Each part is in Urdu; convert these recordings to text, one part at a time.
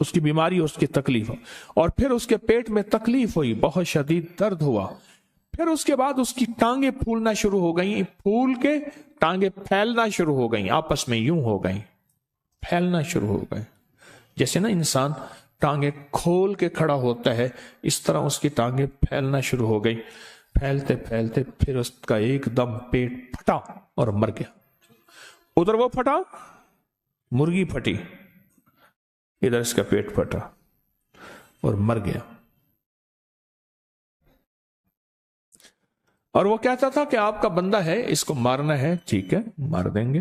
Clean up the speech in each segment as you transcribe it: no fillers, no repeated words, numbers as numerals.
اس کی بیماری، اس کی تکلیف، اور پھر اس کے پیٹ میں تکلیف ہوئی، بہت شدید درد ہوا، پھر اس کے بعد اس کی ٹانگیں پھولنا شروع ہو گئیں، پھول کے ٹانگیں پھیلنا شروع ہو گئیں، آپس میں یوں ہو گئیں، پھیلنا شروع ہو گئے، جیسے نا انسان ٹانگیں کھول کے کھڑا ہوتا ہے، اس طرح اس کی ٹانگیں پھیلنا شروع ہو گئی، پھیلتے پھیلتے پھر اس کا ایک دم پیٹ پھٹا اور مر گیا۔ ادھر وہ پھٹا، مرغی پھٹی، ادھر اس کا پیٹ پھٹا اور مر گیا۔ اور وہ کہتا تھا کہ آپ کا بندہ ہے، اس کو مارنا ہے، ٹھیک ہے مار دیں گے،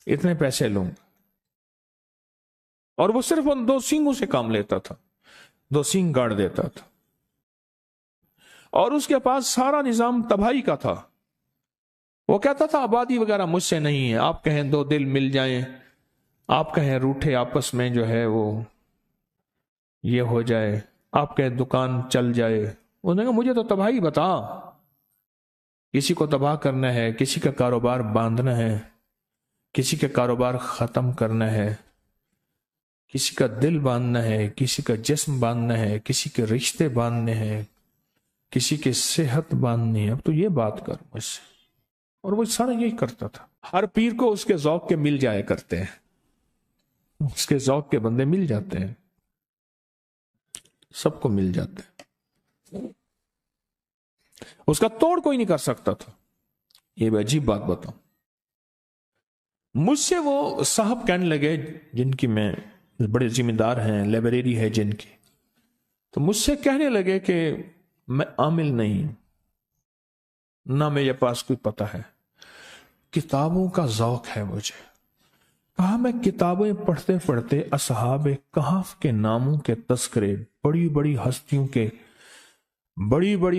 اتنے پیسے لوں گا۔ اور وہ صرف ان 2 سینگوں سے کام لیتا تھا، 2 سینگ گاڑ دیتا تھا، اور اس کے پاس سارا نظام تباہی کا تھا۔ وہ کہتا تھا آبادی وغیرہ مجھ سے نہیں ہے، آپ کہیں 2 دل مل جائیں، آپ کہیں روٹھے آپس میں جو ہے وہ یہ ہو جائے، آپ کہیں دکان چل جائے، انہوں نے کہا مجھے تو تباہی بتا، کسی کو تباہ کرنا ہے، کسی کا کاروبار باندھنا ہے، کسی کا کاروبار ختم کرنا ہے، کسی کا دل باندھنا ہے، کسی کا جسم باندھنا ہے، کسی کے رشتے باندھنے ہیں، کسی کی صحت باندھنی ہے، اب تو یہ بات کر مجھ سے۔ اور وہ سارا یہی کرتا تھا۔ ہر پیر کو اس کے ذوق کے مل جایا کرتے ہیں، اس کے ذوق کے بندے مل جاتے ہیں، سب کو مل جاتے ہیں، اس کا توڑ کوئی نہیں کر سکتا تھا۔ یہ بھی عجیب بات بتاؤں، مجھ سے وہ صاحب کہنے لگے جن کی میں بڑے ذمہ دار ہیں، لائبریری ہے جن کی، تو مجھ سے کہنے لگے کہ میں عامل نہیں، نہ میرے پاس کوئی پتہ ہے، کتابوں کا ذوق ہے مجھے۔ کہا میں کتابیں پڑھتے پڑھتے اصحاب کہف کے ناموں کے تذکرے، بڑی بڑی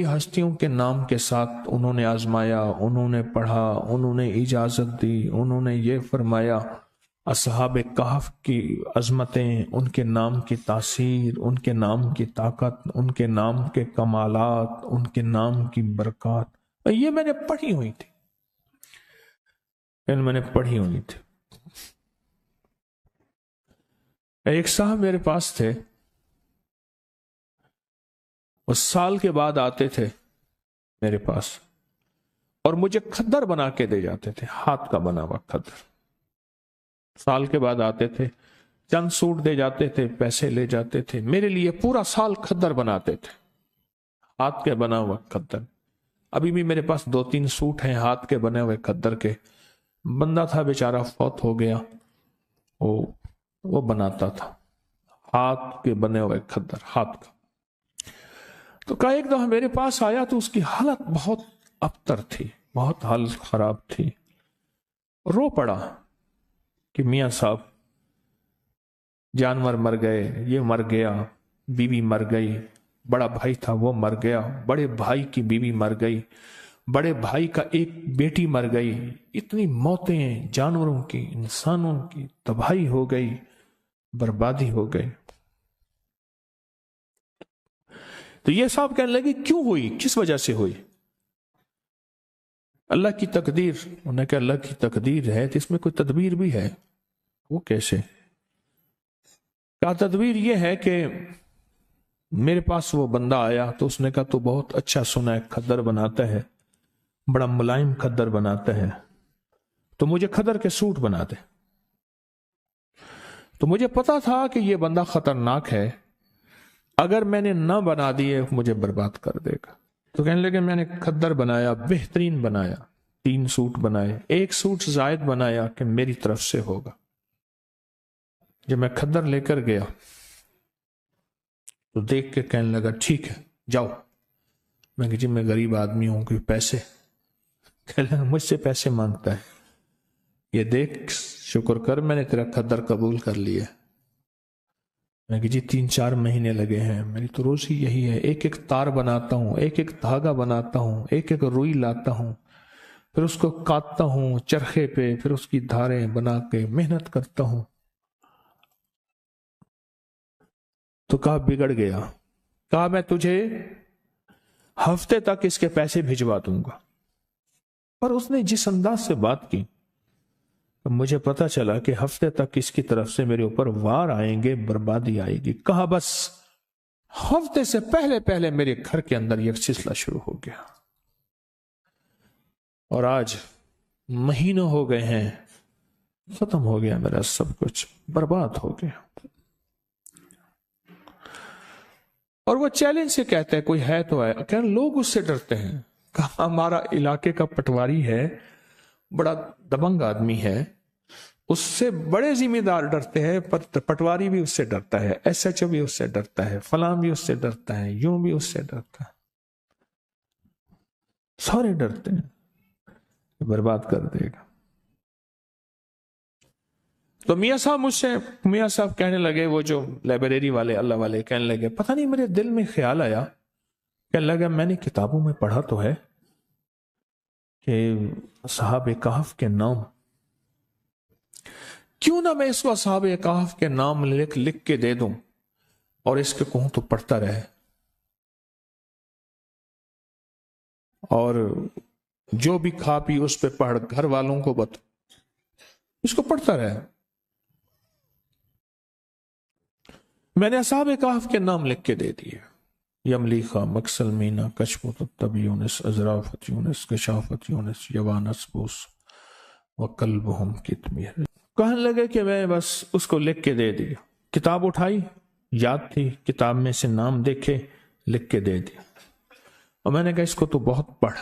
ہستیوں کے نام کے ساتھ انہوں نے آزمایا، انہوں نے پڑھا، انہوں نے اجازت دی، انہوں نے یہ فرمایا، اصحاب کہف کی عظمتیں، ان کے نام کی تاثیر، ان کے نام کی طاقت، ان کے نام کے کمالات، ان کے نام کی برکات، یہ میں نے پڑھی ہوئی تھی، ایک صاحب میرے پاس تھے، وہ سال کے بعد آتے تھے میرے پاس اور مجھے کھدر بنا کے دے جاتے تھے، ہاتھ کا بنا ہوا کھدر، سال کے بعد آتے تھے، چند سوٹ دے جاتے تھے، پیسے لے جاتے تھے، میرے لیے پورا سال کھدر بناتے تھے، ہاتھ کے بنا ہوا کھدر۔ ابھی بھی میرے پاس 2-3 سوٹ ہیں ہاتھ کے بنے ہوئے کھدر کے، بندہ تھا بیچارہ فوت ہو گیا، وہ بناتا تھا ہاتھ کے بنے ہوئے کھدر، ہاتھ کا۔ تو کہا ایک دفعہ میرے پاس آیا تو اس کی حالت بہت ابتر تھی، بہت حالت خراب تھی، رو پڑا کہ میاں صاحب جانور مر گئے، یہ مر گیا، بیوی مر گئی، بڑا بھائی تھا وہ مر گیا، بڑے بھائی کی بیوی مر گئی، بڑے بھائی کا ایک بیٹی مر گئی، اتنی موتیں، جانوروں کی، انسانوں کی تباہی ہو گئی، بربادی ہو گئی۔ تو یہ صاحب کہنے لگے کیوں ہوئی، کس وجہ سے ہوئی؟ اللہ کی تقدیر۔ انہوں نے کہا اللہ کی تقدیر ہے تو اس میں کوئی تدبیر بھی ہے؟ وہ کیسے؟ کہا تدبیر یہ ہے کہ میرے پاس وہ بندہ آیا تو اس نے کہا تو بہت اچھا سنا ہے، کھدر بناتا ہے، بڑا ملائم کھدر بناتا ہے، تو مجھے کھدر کے سوٹ بنا دے۔ تو مجھے پتا تھا کہ یہ بندہ خطرناک ہے، اگر میں نے نہ بنا دیے مجھے برباد کر دے گا۔ تو کہنے لگے میں نے کھدر بنایا، بہترین بنایا، 3 سوٹ بنائے، 1 سوٹ زائد بنایا کہ میری طرف سے ہوگا۔ جب میں کھدر لے کر گیا تو دیکھ کے کہنے لگا ٹھیک ہے جاؤ۔ میں کہ جی میں غریب آدمی ہوں، کوئی پیسے؟ کہنے لگا مجھ سے پیسے مانگتا ہے، یہ دیکھ شکر کر میں نے تیرا کھدر قبول کر لیا۔ میں کہ جی 3-4 مہینے لگے ہیں، میری تو روزی یہی ہے، ایک ایک تار بناتا ہوں، ایک ایک دھاگا بناتا ہوں، ایک ایک روئی لاتا ہوں، پھر اس کو کاٹتا ہوں چرخے پہ، پھر اس کی دھاریں بنا کے محنت کرتا ہوں۔ تو کہا بگڑ گیا، کہا میں تجھے ہفتے تک اس کے پیسے بھجوا دوں گا۔ پر اس نے جس انداز سے بات کی مجھے پتا چلا کہ ہفتے تک اس کی طرف سے میرے اوپر وار آئیں گے، بربادی آئے گی۔ کہا بس ہفتے سے پہلے پہلے میرے گھر کے اندر یہ سلسلہ شروع ہو گیا، اور آج مہینوں ہو گئے ہیں، ختم ہو گیا میرا سب کچھ، برباد ہو گیا۔ اور وہ چیلنج سے کہتے ہیں کوئی ہے تو ہے، کہ لوگ اس سے ڈرتے ہیں۔ کہا ہمارا علاقے کا پٹواری ہے، بڑا دبنگ آدمی ہے، اس سے بڑے ذمہ دار ڈرتے ہیں، پٹواری بھی اس سے ڈرتا ہے، ایس ایچ او بھی اس سے ڈرتا ہے، فلاں بھی اس سے ڈرتا ہے، یوں بھی اس سے ڈرتا ہے، سارے ڈرتے ہیں، برباد کر دے گا۔ تو میاں صاحب کہنے لگے، وہ جو لائبریری والے اللہ والے کہنے لگے، پتہ نہیں میرے دل میں خیال آیا، کہنے لگا میں نے کتابوں میں پڑھا تو ہے کہ اصحاب کہف کے نام، کیوں نہ میں اس کو اصحاب کہف کے نام لکھ کے دے دوں اور اس کے کہوں تو پڑھتا رہے، اور جو بھی کھا پی اس پہ پڑھ، گھر والوں کو اس کو پڑھتا رہے۔ میں نے اصحاب کہف کے نام لکھ کے دے دیے، یملیخا، مکسلمینا، کشمت الطب یونس، ازرافت یونس، کشافت یونس، یوانس بوس وقلبہم کتمیر۔ کہنے لگے کہ میں بس اس کو لکھ کے دے دی، کتاب اٹھائی، یاد تھی، کتاب میں سے نام دیکھے، لکھ کے دے دیا، اور میں نے کہا اس کو تو بہت پڑھ۔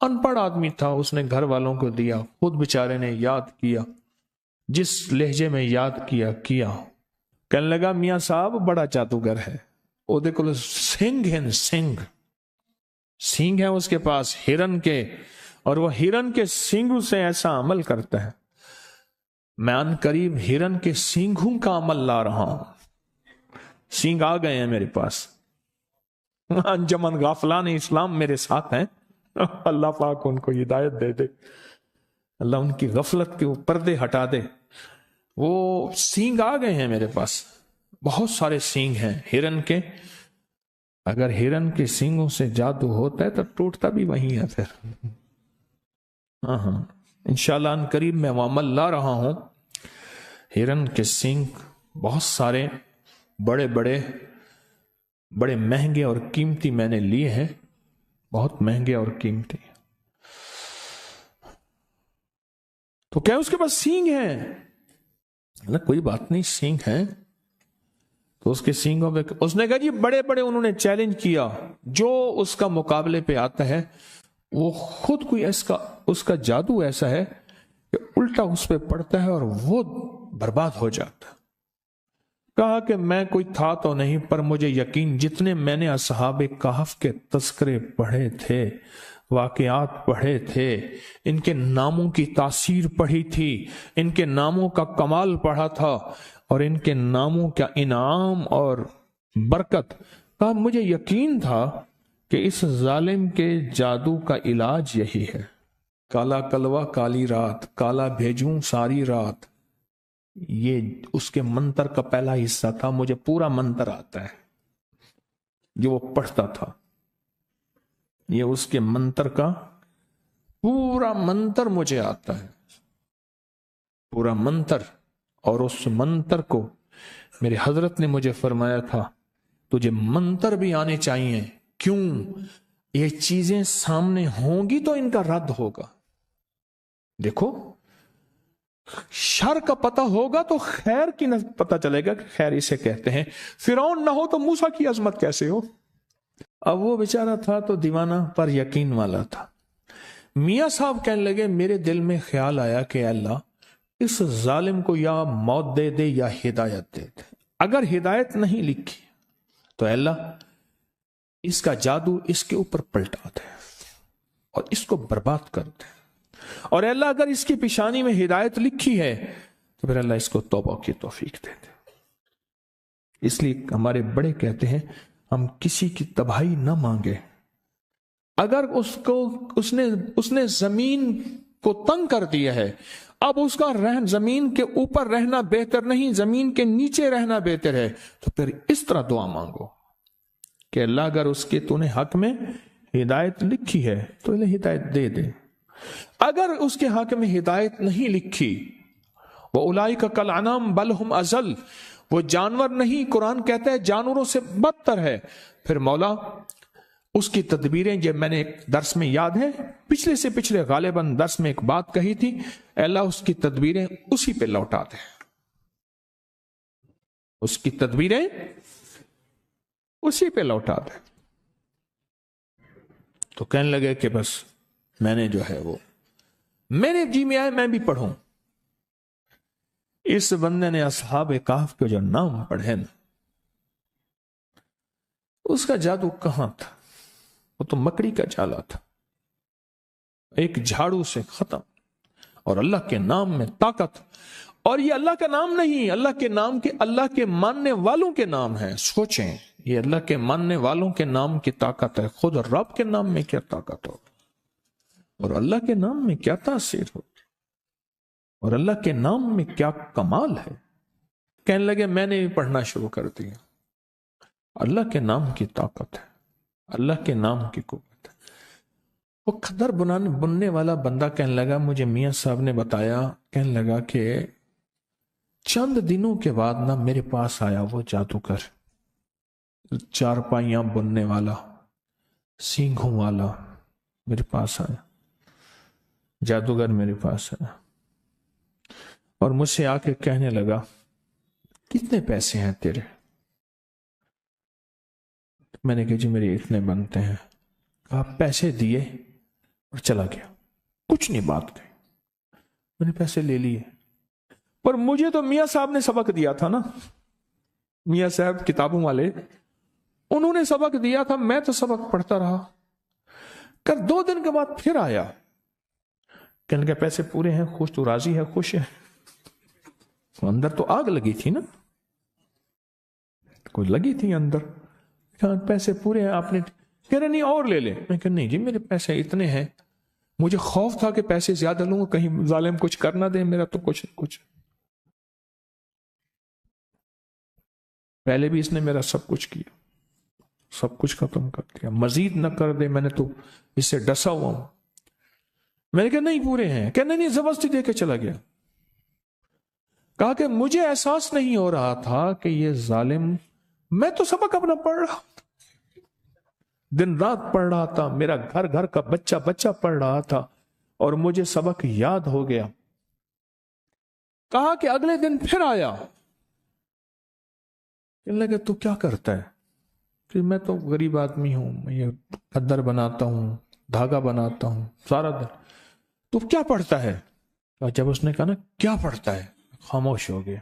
ان پڑھ آدمی تھا، اس نے گھر والوں کو دیا، خود بیچارے نے یاد کیا، جس لہجے میں یاد کیا۔ کہنے لگا میاں صاحب بڑا جادوگر ہے، وہ دیکھو سنگ ہے، سینگ ہے اس کے پاس ہرن کے، اور وہ ہرن کے سینگوں سے ایسا عمل کرتا ہے، میں ان قریب ہرن کے سینگوں کا عمل لا رہا ہوں، سینگ آ گئے ہیں میرے پاس، انجمن غافلان اسلام میرے ساتھ ہیں، اللہ پاک ان کو ہدایت دے دے، اللہ ان کی غفلت کے پردے ہٹا دے۔ وہ سینگ آ گئے ہیں میرے پاس، بہت سارے سینگ ہیں ہرن کے، اگر ہرن کے سینگوں سے جادو ہوتا ہے تو ٹوٹتا بھی وہیں ہے پھر۔ ہاں انشاءاللہ ان قریب میں وہ عمل لا رہا ہوں، ہرن کے سینگ بہت سارے، بڑے مہنگے اور قیمتی میں نے لیے ہیں، بہت مہنگے اور قیمتی۔ تو کیا اس کے پاس سینگ ہیں؟ کوئی بات نہیں، سینگ ہیں تو اس کے سینگوں پہ اس نے کہا جی بڑے انہوں نے چیلنج کیا، جو اس کا مقابلے پہ آتا ہے وہ خود کوئی اس کا جادو ایسا ہے کہ الٹا اس پہ پڑتا ہے اور وہ برباد ہو جاتا ہے۔ کہا کہ میں کوئی تھا تو نہیں، پر مجھے یقین، جتنے میں نے اصحاب کہف کے تذکرے پڑھے تھے، واقعات پڑھے تھے، ان کے ناموں کی تاثیر پڑھی تھی، ان کے ناموں کا کمال پڑھا تھا، اور ان کے ناموں کا انعام اور برکت، کہا مجھے یقین تھا کہ اس ظالم کے جادو کا علاج یہی ہے، کالا کلوہ کالی رات، کالا بھیجوں ساری رات، یہ اس کے منتر کا پہلا حصہ تھا۔ مجھے پورا منتر آتا ہے جو وہ پڑھتا تھا، یہ اس کے منتر کا پورا منتر مجھے آتا ہے، پورا منتر۔ اور اس منتر کو میرے حضرت نے مجھے فرمایا تھا تجھے منتر بھی آنے چاہیے، کیوں؟ یہ چیزیں سامنے ہوں گی تو ان کا رد ہوگا۔ دیکھو شر کا پتہ ہوگا تو خیر کی نہ پتہ چلے گا کہ خیر اسے کہتے ہیں۔ فرعون نہ ہو تو موسیٰ کی عظمت کیسے ہو؟ اب وہ بیچارہ تھا تو دیوانہ پر یقین والا تھا۔ میاں صاحب کہنے لگے میرے دل میں خیال آیا کہ اللہ اس ظالم کو یا موت دے دے یا ہدایت دے دے، اگر ہدایت نہیں لکھی تو اللہ اس کا جادو اس کے اوپر پلٹا دے اور اس کو برباد کر دے، اور اللہ اگر اس کی پیشانی میں ہدایت لکھی ہے تو پھر اللہ اس کو توبہ کی توفیق دے دے۔ اس لیے ہمارے بڑے کہتے ہیں ہم کسی کی تباہی نہ مانگے، اگر اس نے زمین کو تنگ کر دیا ہے، اب اس کا زمین کے اوپر رہنا بہتر نہیں، زمین کے نیچے رہنا بہتر ہے، تو پھر اس طرح دعا مانگو کہ اللہ اگر اس کے تو نے حق میں ہدایت لکھی ہے تو انہیں ہدایت دے دے، اگر اس کے حق میں ہدایت نہیں لکھی وَأُولَئِكَ كَالْأَنْعَامِ بَلْ هُمْ أَضَلُّ، وہ جانور نہیں، قرآن کہتا ہے جانوروں سے بدتر ہے۔ پھر مولا اس کی تدبیریں، جب میں نے ایک درس میں یاد ہے پچھلے سے پچھلے غالباً درس میں ایک بات کہی تھی، اے اللہ اس کی تدبیریں اسی پہ لوٹا دے، اس کی تدبیریں اسی پہ لوٹا دے۔ تو کہنے لگے کہ بس میں نے جو ہے وہ میرے جی میں آئے میں بھی پڑھوں۔ اس بندے نے اصحاب کہف کے جو نام پڑھے نا، اس کا جادو کہاں تھا؟ وہ تو مکڑی کا جالا تھا، ایک جھاڑو سے ختم، اور اللہ کے نام میں طاقت۔ اور یہ اللہ کا نام نہیں، اللہ کے نام کے، اللہ کے ماننے والوں کے نام ہے۔ سوچیں، یہ اللہ کے ماننے والوں کے نام کی طاقت ہے، خود رب کے نام میں کیا طاقت ہو، اور اللہ کے نام میں کیا تاثیر ہو، اور اللہ کے نام میں کیا کمال ہے۔ کہنے لگے میں نے بھی پڑھنا شروع کر دیا۔ اللہ کے نام کی طاقت ہے، اللہ کے نام کی قوت ہے۔ وہ کھدر بننے والا بندہ کہنے لگا، مجھے میاں صاحب نے بتایا، کہنے لگا کہ چند دنوں کے بعد نا میرے پاس آیا وہ جادوگر، چارپائیاں بننے والا، سینگھوں والا، میرے پاس آیا، جادوگر میرے پاس آیا، اور مجھ سے آ کے کہنے لگا کتنے پیسے ہیں تیرے؟ میں نے کہا جی میرے اتنے بنتے ہیں۔ کہا پیسے دیے اور چلا گیا، کچھ نہیں بات کہی۔ میں نے پیسے لے لیے، پر مجھے تو میاں صاحب نے سبق دیا تھا نا، میاں صاحب کتابوں والے، انہوں نے سبق دیا تھا، میں تو سبق پڑھتا رہا۔ کر 2 دن کے بعد پھر آیا، کہنے لگا پیسے پورے ہیں، خوش تو راضی ہے، خوش ہے؟ اندر تو آگ لگی تھی نا، کوئی لگی تھی اندر۔ کہا پیسے پورے ہیں آپ نے؟ کہہ رہے نہیں اور لے لیں۔ میں کہا نہیں جی میرے پیسے اتنے ہیں، مجھے خوف تھا کہ پیسے زیادہ لوں گا کہیں ظالم کچھ کر نہ دے، میرا تو کچھ پہلے بھی اس نے میرا سب کچھ کیا، سب کچھ ختم کر دیا، مزید نہ کر دے، میں نے تو اس سے ڈسا ہوا ہوں۔ میں نے کہا نہیں پورے ہیں۔ کہنے نہیں زبردستی دے کے چلا گیا۔ کہا کہ مجھے احساس نہیں ہو رہا تھا کہ یہ ظالم، میں تو سبق اپنا پڑھ رہا، دن رات پڑھ رہا تھا، میرا گھر کا بچہ پڑھ رہا تھا، اور مجھے سبق یاد ہو گیا۔ کہا کہ اگلے دن پھر آیا، کہنے لگا تو کیا کرتا ہے؟ کہ میں تو غریب آدمی ہوں، میں یہ خدر بناتا ہوں، دھاگا بناتا ہوں سارا دن۔ تو کیا پڑھتا ہے؟ اور جب اس نے کہا نا کیا پڑھتا ہے، خاموش ہو گیا۔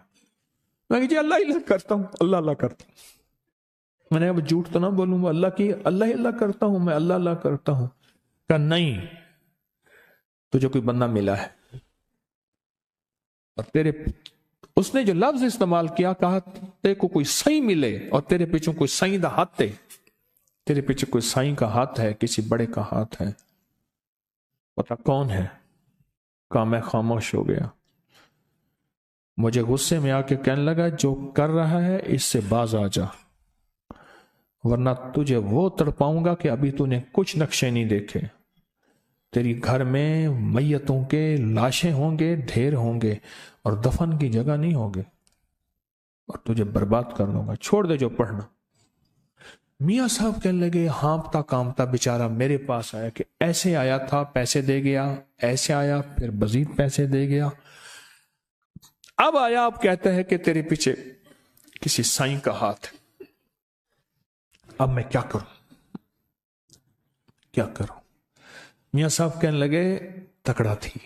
میں کہا جی اللہ کرتا ہوں، اللہ کرتا ہوں۔ میں نے اب جھوٹ تو نہ بولوں، اللہ کرتا ہوں، میں اللہ کرتا ہوں۔ کہا نہیں، تجھے کوئی بندہ ملا ہے، اور تیرے، اس نے جو لفظ استعمال کیا، کہا تیرے کو کوئی سائیں ملے اور تیرے پیچھے کوئی سائیں دا ہاتھ ہے، تیرے پیچھے کوئی سائیں کا ہاتھ ہے، کسی بڑے کا ہاتھ ہے، پتا کون ہے؟ کہا میں خاموش ہو گیا۔ مجھے غصے میں آ کے کہنے لگا جو کر رہا ہے اس سے باز آ جا، ورنہ تجھے وہ تڑپاؤں گا کہ ابھی تو نے کچھ نقشے نہیں دیکھے۔ تیری گھر میں میتوں کے لاشیں ہوں گے، ڈھیر ہوں گے، اور دفن کی جگہ نہیں ہوگے، اور تجھے برباد کر دوں گا، چھوڑ دے جو پڑھنا۔ میاں صاحب کہنے لگے ہانپتا کامتا بیچارہ میرے پاس آیا کہ ایسے آیا تھا، پیسے دے گیا، ایسے آیا پھر مزید پیسے دے گیا، اب آیا اب کہتا ہے کہ تیرے پیچھے کسی سائیں کا ہاتھ ہے، اب میں کیا کروں؟ میاں صاحب کہنے لگے تکڑا تھی،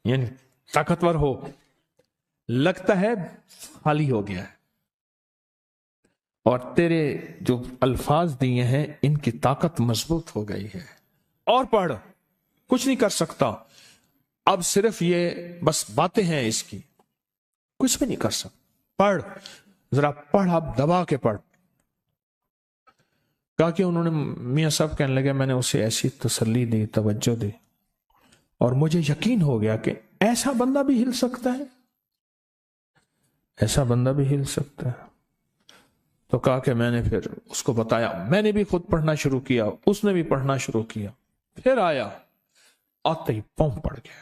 یعنی طاقتور ہو، لگتا ہے خالی ہو گیا ہے، اور تیرے جو الفاظ دیے ہیں ان کی طاقت مضبوط ہو گئی ہے، اور پڑھ، کچھ نہیں کر سکتا، اب صرف یہ بس باتیں ہیں اس کی، کچھ بھی نہیں کر سکتا، پڑھ ذرا پڑھ، اب دبا کے پڑھ۔ کہا کہ انہوں نے، میاں صاحب کہنے لگے میں نے اسے ایسی تسلی دی، توجہ دی، اور مجھے یقین ہو گیا کہ ایسا بندہ بھی ہل سکتا ہے، ایسا بندہ بھی ہل سکتا ہے۔ تو کہا کہ میں نے پھر اس کو بتایا، میں نے بھی خود پڑھنا شروع کیا، اس نے بھی پڑھنا شروع کیا، پھر آیا، آتے ہی پاؤں پڑ گیا،